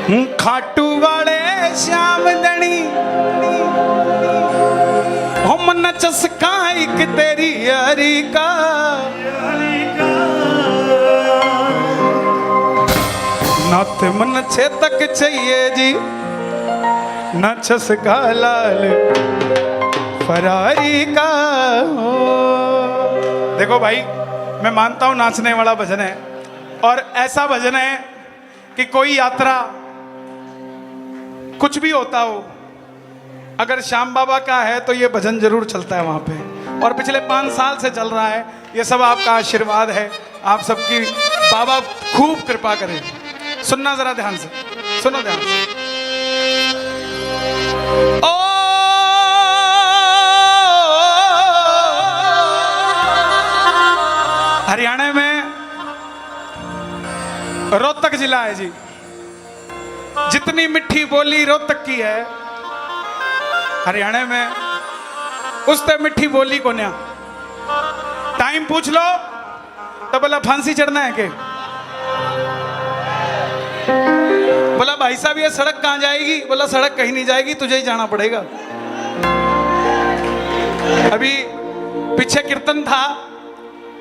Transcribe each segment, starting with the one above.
खाटू वाले श्याम दणी हम न चस्का एक तेरी यारी का ना ते मन छे तक चाहिए जी ना चस्का लाल फरारी का। देखो भाई, मैं मानता हूं नाचने वाला भजन है और ऐसा भजन है कि कोई यात्रा कुछ भी होता हो, अगर श्याम बाबा का है तो ये भजन जरूर चलता है वहां पे, और पिछले 5 साल से चल रहा है। ये सब आपका आशीर्वाद है, आप सबकी बाबा खूब कृपा करें। सुनना जरा ध्यान से, सुनो ध्यान से। ओ हरियाणा में रोहतक जिला है जी, जितनी मिठी बोली रोहतक की है हरियाणा में, उससे मिठी बोली को न्या। टाइम पूछ लो तो बोला फांसी चढ़ना है के, बोला भाई साहब ये सड़क कहां जाएगी, बोला सड़क कहीं नहीं जाएगी, तुझे ही जाना पड़ेगा। अभी पीछे कीर्तन था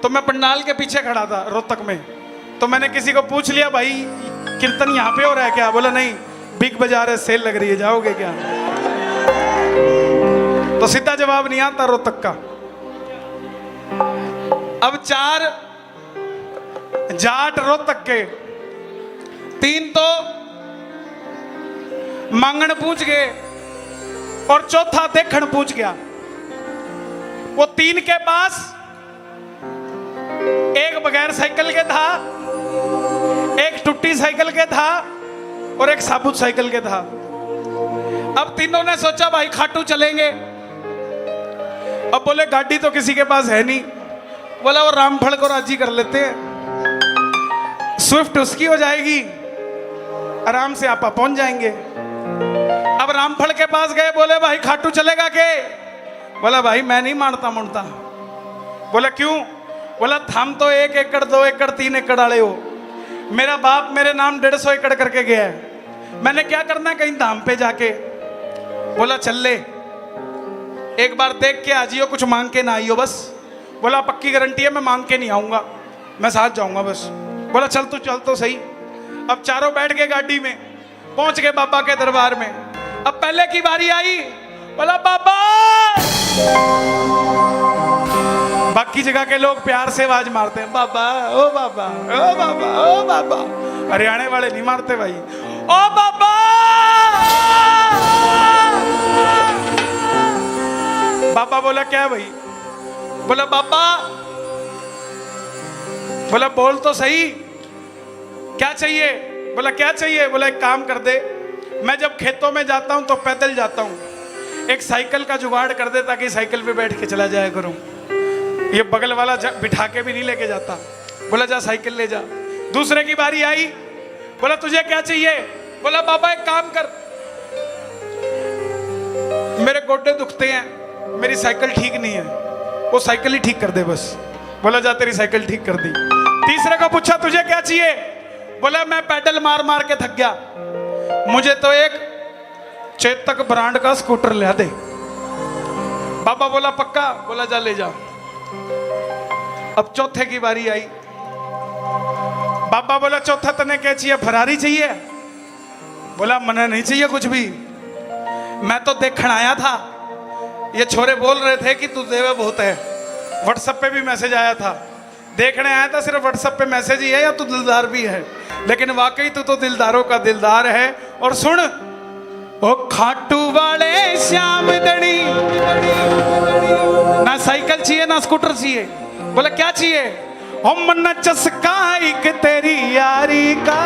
तो मैं पंडाल के पीछे खड़ा था रोहतक में, तो मैंने किसी को पूछ लिया भाई कीर्तन यहाँ पे हो रहा है क्या, बोला नहीं बिग बाजार है, सेल लग रही है, जाओगे क्या। तो सीधा जवाब नहीं आता रोहतक का। अब 4 जाट रोहतक के, 3 तो मांगण पूछ गए और चौथा देखण पूछ गया। वो 3 के पास एक बगैर साइकिल के था, एक टूटी साइकिल के था और एक साबुत साइकिल के था। अब तीनों ने सोचा भाई खाटू चलेंगे। अब बोले गाड़ी तो किसी के पास है नहीं, बोला वो रामफल को राजी कर लेते हैं, स्विफ्ट उसकी हो जाएगी, आराम से आप पहुंच जाएंगे। अब रामफल के पास गए, बोले भाई खाटू चलेगा के, बोला भाई मैं नहीं मानता मुड़ता। बोला क्यों, बोला थाम तो 1 एकड़ 2 एकड़ 3 एकड़ वाले हो, मेरा बाप मेरे नाम 150 एकड़ करके गया है, मैंने क्या करना है कहीं धाम पे जाके। बोला चल ले, एक बार देख के आ जियो, कुछ मांग के ना आइयो बस। बोला पक्की गारंटी है, मैं मांग के नहीं आऊंगा, मैं साथ जाऊंगा बस। बोला चल तो सही। अब चारों बैठ गए गाड़ी में, पहुंच गए बाबा के दरबार में। अब पहले की बारी आई, बोला बाबा। बाकी जगह के लोग प्यार से आवाज मारते हैं बाबा ओ बाबा ओ बाबा ओ बाबा, हरियाणा वाले नहीं मारते भाई, ओ बाबा। बाबा बोला क्या भाई, बोला बाबा, बोला बोल तो सही क्या चाहिए, बोला क्या चाहिए, बोला एक काम कर दे, मैं जब खेतों में जाता हूं तो पैदल जाता हूं, एक साइकिल का जुगाड़ कर दे ताकि साइकिल पे बैठ के चला जाया करूं, ये बगल वाला बिठा के भी नहीं लेके जाता। बोला जा साइकिल ले जा। दूसरे की बारी आई, बोला तुझे क्या चाहिए, बोला बाबा एक काम कर, मेरे गोड्डे दुखते हैं, मेरी साइकिल ठीक नहीं है, वो साइकिल ही ठीक कर दे बस। बोला जा तेरी साइकिल ठीक कर दी। तीसरे को पूछा तुझे क्या चाहिए, बोला मैं पैडल मार मार के थक गया, मुझे तो एक चेतक ब्रांड का स्कूटर ले दे। बाबा बोला पक्का, बोला जा ले जा। अब चौथे की बारी आई, बाबा बोला चौथा तने क्या चाहिए, फरारी चाहिए, बोला मना नहीं चाहिए कुछ भी, मैं तो देखने आया था, ये छोरे बोल रहे थे कि तू देवे बहुत है, व्हाट्सएप पे भी मैसेज आया था, देखने आया था, सिर्फ व्हाट्सएप पे मैसेज ही है या तू दिलदार भी है, लेकिन वाकई तू तो दिलदारों का दिलदार है। और सुन ओ खाटू वाले श्याम दणी, ना साइकिल चाहिए ना स्कूटर चाहिए, बोला क्या चाहिए, हम मन चस्का एक तेरी यारी का,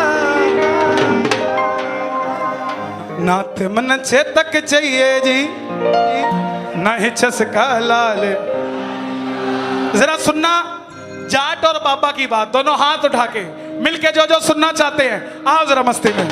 ना ते मन छे तक चाहिए जी ना ही चस्का लाल। जरा सुनना जाट और बाबा की बात, दोनों हाथ उठा के मिलके जो जो सुनना चाहते हैं आओ जरा मस्ती में।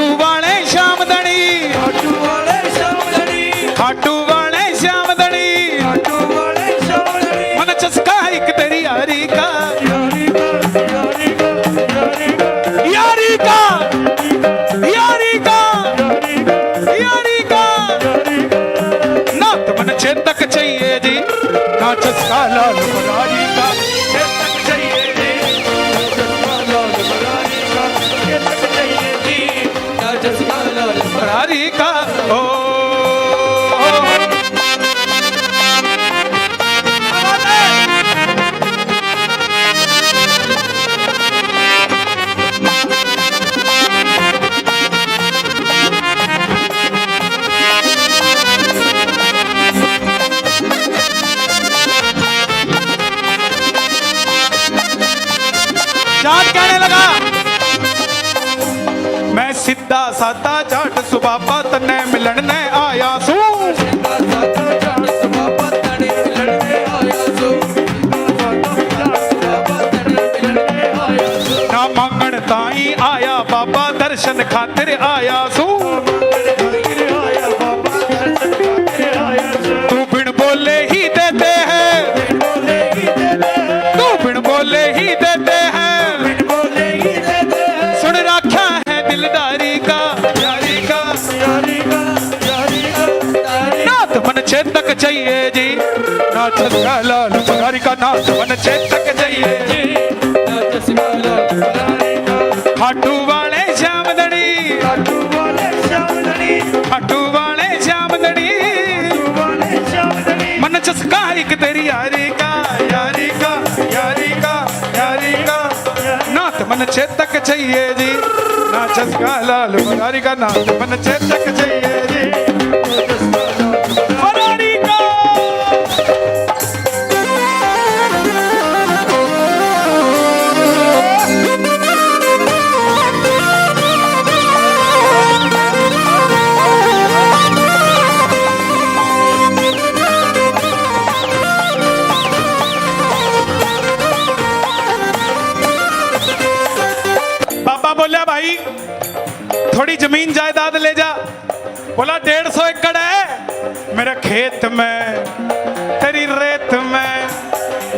खाटू वाले श्याम धनी, खाटू वाले श्याम धनी, खाटू वाले श्याम धनी, खाटू वाले श्याम धनी। मन चस्का एक तेरी यारी का, यारी का, यारी का, यारी का, यारी का, यारी का, यारी का, यारी का। यारी का। ना तो मन चेतक चाहिए जी, ना चस्का लाल मुरारी का, चेतक चाहिए जी, ना चश्मा लाल मुरारी का। चेतक चाहिए जी, ना चश्मा लाल मुरारी का। ओ चाँद कहने लगा, मैं सीधा साधा जाट सुबाबा तन्ने मिलन ने आया सू। ना मांगण ताई आया बाबा दर्शन खातिर आया सू। तू बिन बोले ही देते हैं, तू बिन बोले ही देते हैं, सुन रखा है दिलदारी का, यारी का, नाथ मन चेतक चाहिए जी, नाथ लाल मुरारी का, नाथ मन चेतक चाहिए जी। खाटू वाले श्याम धनी, खाटू वाले श्याम धनी, खाटू वाले श्याम धनी, मन चस्का एक तेरी यारी का, यारी का, यारी का, यारी का। नाथ मन चेतक चाहिए जी, ना चस्का लाल मुरारी का, नाथ मन चेतक चाहिए जी, मुरारी का। बाबा बोला भाई थोड़ी जमीन जायदाद ले जा। बोला 150 एकड़ है मेरे खेत में तेरी रेत में,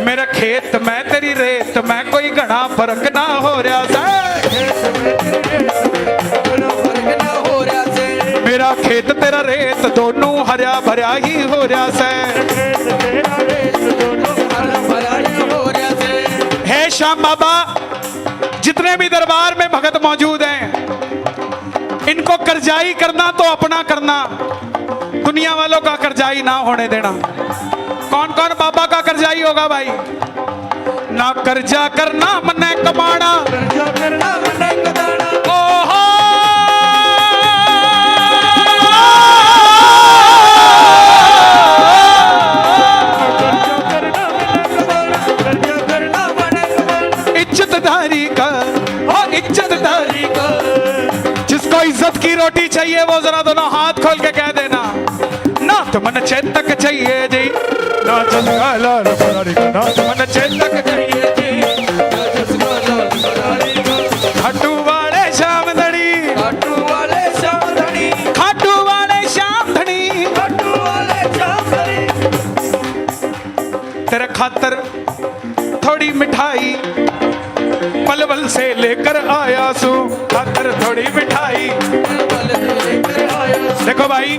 मेरे खेत में तेरी रेत में कोई घना फर्क ना हो रहा से, मेरा खेत तेरा रेत दोनों हरा भरा ही हो रहा से। हे श्याम बाबा, जितने भी दरबार में भगत मौजूद हैं, इनको करजाई करना तो अपना करना, दुनिया वालों का करजाई ना होने देना। कौन कौन बाबा का करजाई होगा भाई? ना कर्जा करना मन्ने कमाना, ओहो इज्जतदारी का, इज्जतदारी का। जिसको इज्जत की रोटी चाहिए वो जरा दोनों हाथ खोल के कह देना, ना तो मन चेतक चाहिए जी, ना चस्का लाल मुरारी का, ना तो मन चेतक चाहिए जी। खाटू वाले श्याम धनी, खाटू वाले श्याम धनी, खाटू वाले श्याम धनी, खाटू वाले श्याम धनी। तेरे खातर थोड़ी मिठाई पलवल से लेकर आया सू, खातर थोड़ी मिठाई। देखो भाई,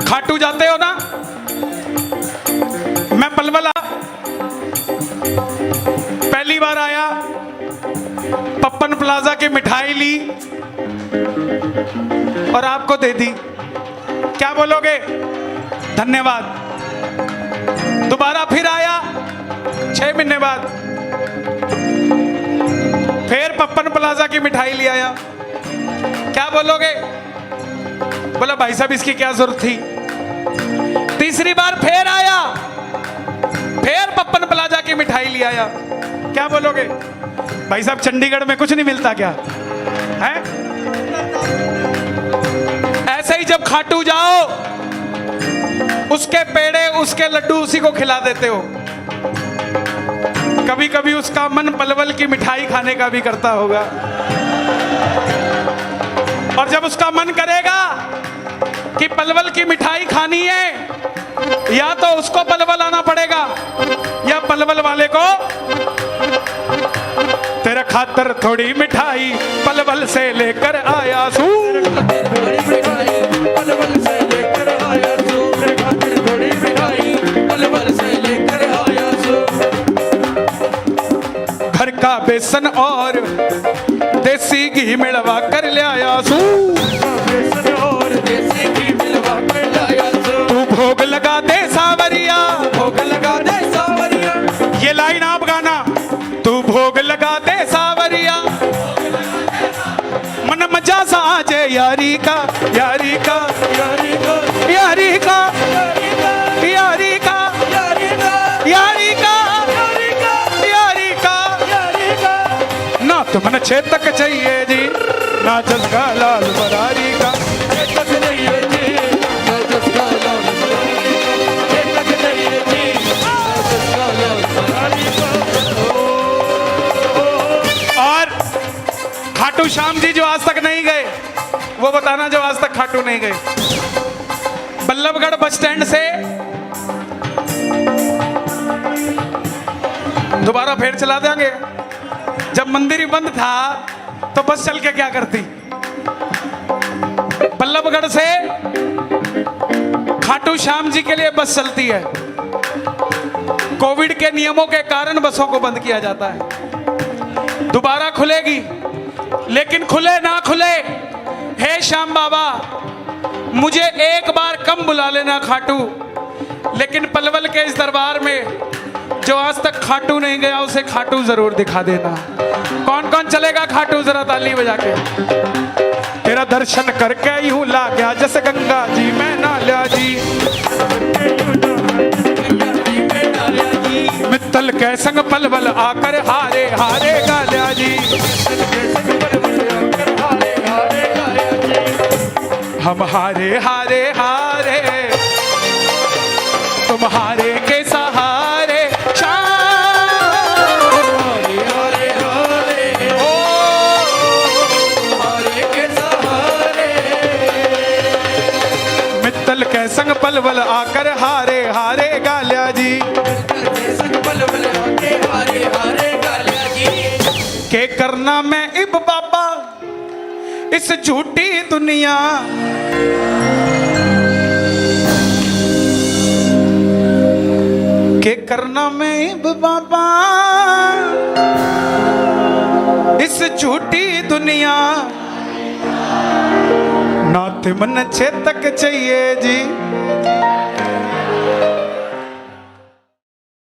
खाटू जाते हो ना, मैं पलवला पहली बार आया, पप्पन प्लाजा की मिठाई ली और आपको दे दी। क्या बोलोगे? धन्यवाद। दोबारा फिर आया 6 महीने बाद, फिर पप्पन प्लाजा की मिठाई ले आया। क्या बोलोगे? बोला भाई साहब इसकी क्या जरूरत थी। तीसरी बार फिर आया, फिर पप्पन प्लाजा की मिठाई ले आया। क्या बोलोगे? भाई साहब चंडीगढ़ में कुछ नहीं मिलता क्या है? ऐसे ही जब खाटू जाओ, उसके पेड़े उसके लड्डू उसी को खिला देते हो। कभी कभी उसका मन पलवल की मिठाई खाने का भी करता होगा। और जब उसका मन करेगा कि पलवल की मिठाई खानी है, या तो उसको पलवल आना पड़ेगा या पलवल वाले को तेरा खातर थोड़ी मिठाई पलवल से लेकर आया सू। थोड़ी मिठाई पलवल से लेकर आया सू, तेरे खातिर थोड़ी मिठाई पलवल से लेकर आया सू। घर का बेसन और देसी घी मिलवा कर ले आया सू। बेसन और देसी घी मिलवा कर लाया सू। तू भोग लगा दे सावरिया, भोग लगा दे सावरिया, ये लाइन आप गाना। तू भोग लगा दे सावरिया, मन मजा सा आजे यारी का, यारी का, यारी का, यारी का, यारी का, यारी का, यारी का, यारी का, यारी का, यारी का। यारी का। ना तो मन चेतक चाहिए जी, ना जसका लाल बरारी का। चेतक चाहिए जी, ना जसका लाल बरारी का। चेतक चाहिए जी, ना जसका लाल बरारी का। और खाटू श्याम जी जो आज तक नहीं गए, वो बताना जो आज तक खाटू नहीं गए। बल्लभगढ़ बस स्टैंड से दोबारा फिर चला देंगे। जब मंदिर ही बंद था तो बस चल के क्या करती। बल्लभगढ़ से खाटू श्याम जी के लिए बस चलती है। कोविड के नियमों के कारण बसों को बंद किया जाता है। दोबारा खुलेगी, लेकिन खुले ना खुले, हे श्याम बाबा मुझे एक बार कम बुला लेना खाटू, लेकिन पलवल के इस दरबार में जो आज तक खाटू नहीं गया उसे खाटू जरूर दिखा देना। कौन कौन चलेगा खाटू, जरा ताली बजा के। तेरा दर्शन करके यूं ला गया जैसे गंगा जी में नाल्या जी, मित्तल के संग पलवल आकर हारे हारे गाल्या जी। हम हारे हारे हारे तुम हारे के सहारे मित्तल के संग पलवल आकर हारे हारे गाल्या जी। के करना मैं इब बाबा इस झूठी दुनिया, के करना मैं इब बाबा इस झूठी दुनिया। नाथ मन चेतक चाहिए जी,